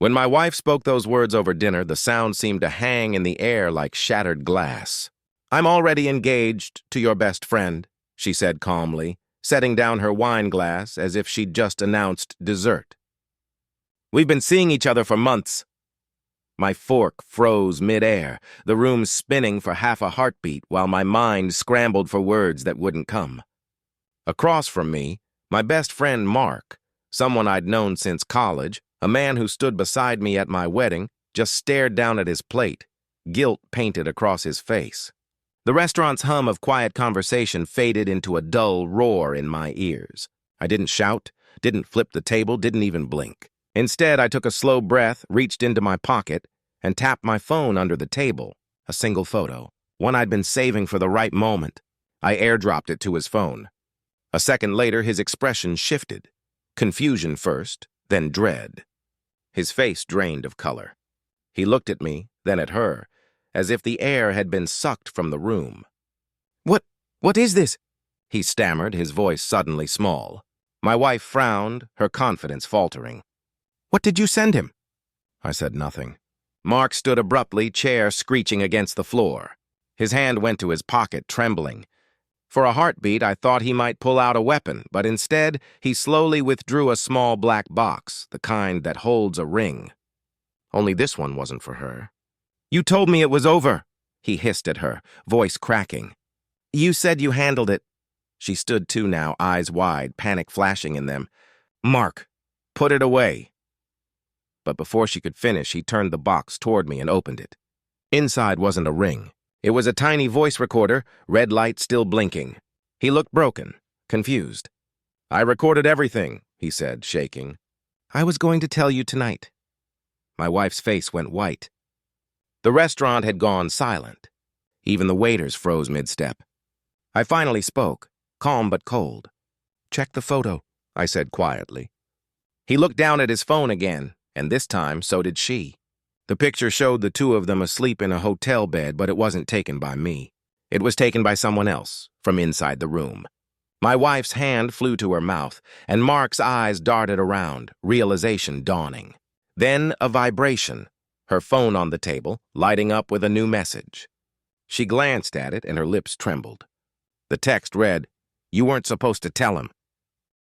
When my wife spoke those words over dinner, the sound seemed to hang in the air like shattered glass. "I'm already engaged to your best friend," she said calmly, setting down her wine glass as if she'd just announced dessert. "We've been seeing each other for months." My fork froze mid-air, the room spinning for half a heartbeat while my mind scrambled for words that wouldn't come. Across from me, my best friend Mark, someone I'd known since college, a man who stood beside me at my wedding, just stared down at his plate, guilt painted across his face. The restaurant's hum of quiet conversation faded into a dull roar in my ears. I didn't shout, didn't flip the table, didn't even blink. Instead, I took a slow breath, reached into my pocket, and tapped my phone under the table, a single photo, one I'd been saving for the right moment. I airdropped it to his phone. A second later, his expression shifted. Confusion first, then dread. His face drained of color. He looked at me, then at her, as if the air had been sucked from the room. What is this?" he stammered, his voice suddenly small. My wife frowned, her confidence faltering. "What did you send him?" I said nothing. Mark stood abruptly, chair screeching against the floor. His hand went to his pocket, trembling. For a heartbeat, I thought he might pull out a weapon, but instead, he slowly withdrew a small black box, the kind that holds a ring. Only this one wasn't for her. "You told me it was over," he hissed at her, voice cracking. "You said you handled it." She stood too now, eyes wide, panic flashing in them. "Mark, put it away." But before she could finish, he turned the box toward me and opened it. Inside wasn't a ring. It was a tiny voice recorder, red light still blinking. He looked broken, confused. "I recorded everything," he said, shaking. "I was going to tell you tonight." My wife's face went white. The restaurant had gone silent. Even the waiters froze mid-step. I finally spoke, calm but cold. "Check the photo," I said quietly. He looked down at his phone again, and this time so did she. The picture showed the two of them asleep in a hotel bed, but it wasn't taken by me. It was taken by someone else, from inside the room. My wife's hand flew to her mouth, and Mark's eyes darted around, realization dawning. Then a vibration, her phone on the table, lighting up with a new message. She glanced at it, and her lips trembled. The text read, "You weren't supposed to tell him.